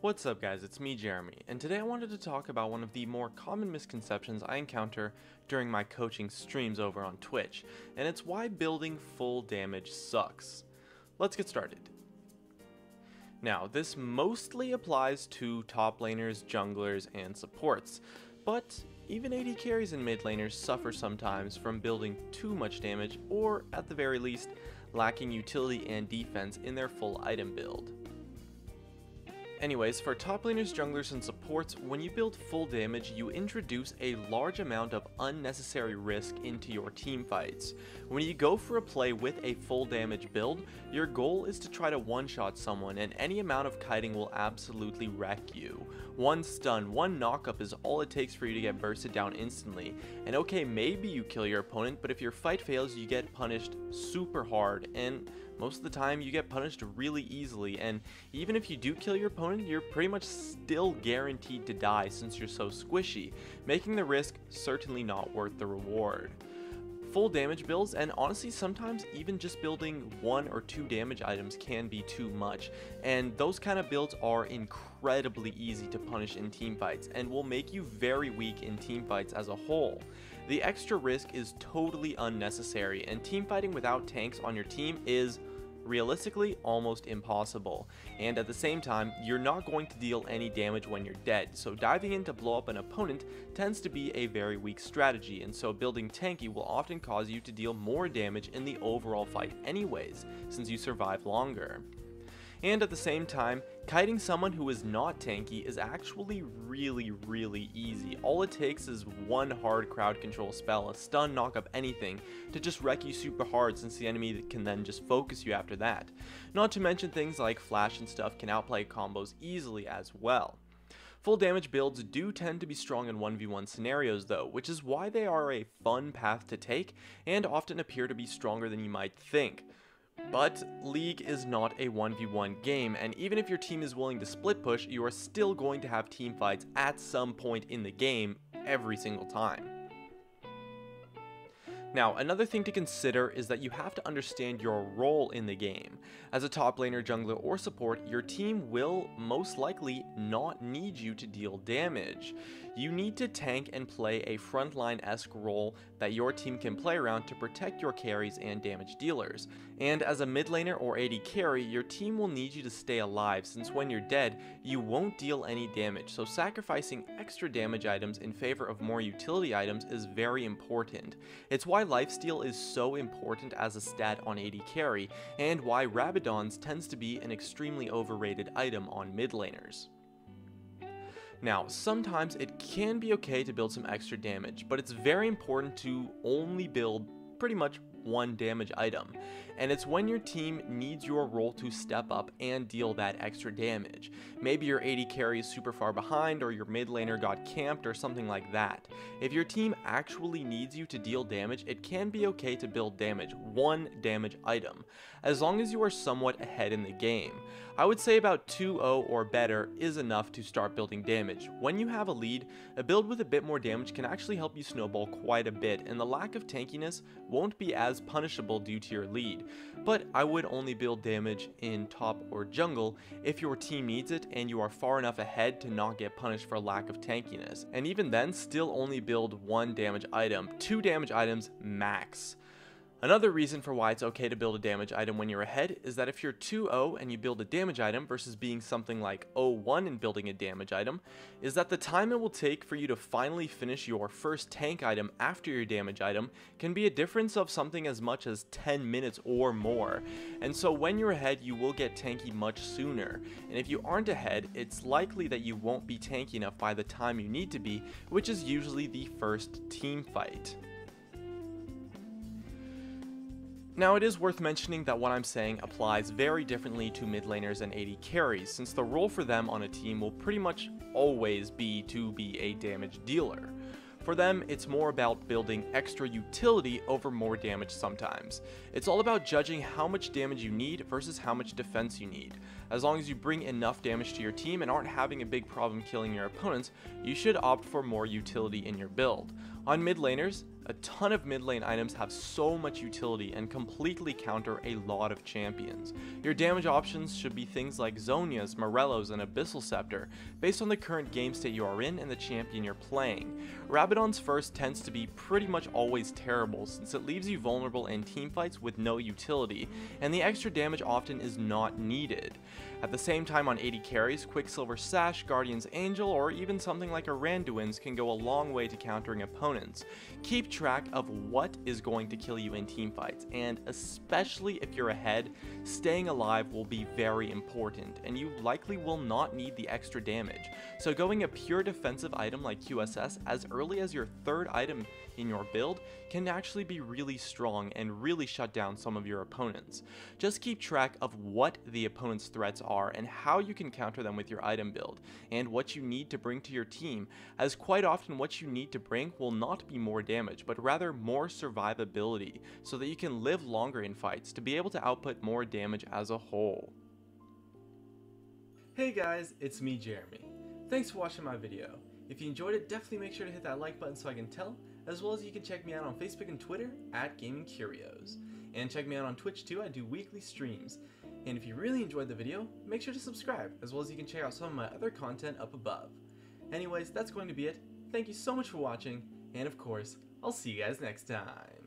What's up guys, it's me Jeremy, and today I wanted to talk about one of the more common misconceptions I encounter during my coaching streams over on Twitch, and it's why building full damage sucks. Let's get started. Now, this mostly applies to top laners, junglers, and supports, but even AD carries and mid laners suffer sometimes from building too much damage, or at the very least, lacking utility and defense in their full item build. Anyways, for top laners, junglers, and supports, when you build full damage, you introduce a large amount of unnecessary risk into your team fights. When you go for a play with a full damage build, your goal is to try to one-shot someone, and any amount of kiting will absolutely wreck you. One stun, one knockup is all it takes for you to get bursted down instantly, and okay, maybe you kill your opponent, but if your fight fails, you get punished super hard, and most of the time you get punished really easily, and even if you do kill your opponent, you're pretty much still guaranteed to die since you're so squishy, making the risk certainly not worth the reward. Full damage builds, and honestly sometimes even just building 1 or 2 damage items can be too much, and those kind of builds are incredibly easy to punish in teamfights and will make you very weak in teamfights as a whole. The extra risk is totally unnecessary, and teamfighting without tanks on your team is realistically almost impossible, and at the same time you're not going to deal any damage when you're dead, so diving in to blow up an opponent tends to be a very weak strategy, and so building tanky will often cause you to deal more damage in the overall fight anyways, since you survive longer. And at the same time, kiting someone who is not tanky is actually really easy. All it takes is one hard crowd control spell, a stun, knock up, anything, to just wreck you super hard, since the enemy can then just focus you after that. Not to mention things like flash and stuff can outplay combos easily as well. Full damage builds do tend to be strong in 1v1 scenarios though, which is why they are a fun path to take and often appear to be stronger than you might think. But League is not a 1v1 game, and even if your team is willing to split push, you are still going to have team fights at some point in the game every single time. Now, another thing to consider is that you have to understand your role in the game. As a top laner, jungler, or support, your team will most likely not need you to deal damage. You need to tank and play a frontline-esque role that your team can play around to protect your carries and damage dealers. And as a mid laner or AD carry, your team will need you to stay alive, since when you're dead, you won't deal any damage, so sacrificing extra damage items in favor of more utility items is very important. It's why lifesteal is so important as a stat on AD carry, and why Rabadon's tends to be an extremely overrated item on mid laners. Now, sometimes it can be okay to build some extra damage, but it's very important to only build pretty much one damage item, and it's when your team needs your role to step up and deal that extra damage. Maybe your AD carry is super far behind, or your mid laner got camped, or something like that. If your team actually needs you to deal damage, it can be okay to build damage, one damage item, as long as you are somewhat ahead in the game. I would say about 2-0 or better is enough to start building damage. When you have a lead, a build with a bit more damage can actually help you snowball quite a bit, and the lack of tankiness won't be as punishable due to your lead. But I would only build damage in top or jungle if your team needs it and you are far enough ahead to not get punished for lack of tankiness. And even then, still only build one damage item, 2 damage items max. Another reason for why it's okay to build a damage item when you're ahead is that if you're 2-0 and you build a damage item versus being something like 0-1 and building a damage item, is that the time it will take for you to finally finish your first tank item after your damage item can be a difference of something as much as 10 minutes or more. And so when you're ahead, you will get tanky much sooner. And if you aren't ahead, it's likely that you won't be tanky enough by the time you need to be, which is usually the first team fight. Now, it is worth mentioning that what I'm saying applies very differently to mid laners and AD carries, since the role for them on a team will pretty much always be to be a damage dealer. For them, it's more about building extra utility over more damage sometimes. It's all about judging how much damage you need versus how much defense you need. As long as you bring enough damage to your team and aren't having a big problem killing your opponents, you should opt for more utility in your build. On mid laners, A ton of mid lane items have so much utility and completely counter a lot of champions. Your damage options should be things like Zhonya's, Morello's, and Abyssal Scepter, based on the current game state you are in and the champion you're playing. Rabadon's first tends to be pretty much always terrible, since it leaves you vulnerable in teamfights with no utility, and the extra damage often is not needed. At the same time, on 80 carries, Quicksilver Sash, Guardian's Angel, or even something like a Randuin's can go a long way to countering opponents. Keep track of what is going to kill you in teamfights, and especially if you're ahead, staying alive will be very important, and you likely will not need the extra damage. So going a pure defensive item like QSS as early as your third item in your build can actually be really strong and really shut down some of your opponents. Just keep track of what the opponent's threats are and how you can counter them with your item build, and what you need to bring to your team, as quite often what you need to bring will not be more damage, but rather more survivability, so that you can live longer in fights to be able to output more damage as a whole. Hey guys, it's me, Jeremy. Thanks for watching my video. If you enjoyed it, definitely make sure to hit that like button so I can tell, as well as you can check me out on Facebook and Twitter at Gaming Curios. And check me out on Twitch too, I do weekly streams. And if you really enjoyed the video, make sure to subscribe, as well as you can check out some of my other content up above. Anyways, that's going to be it. Thank you so much for watching, and of course, I'll see you guys next time.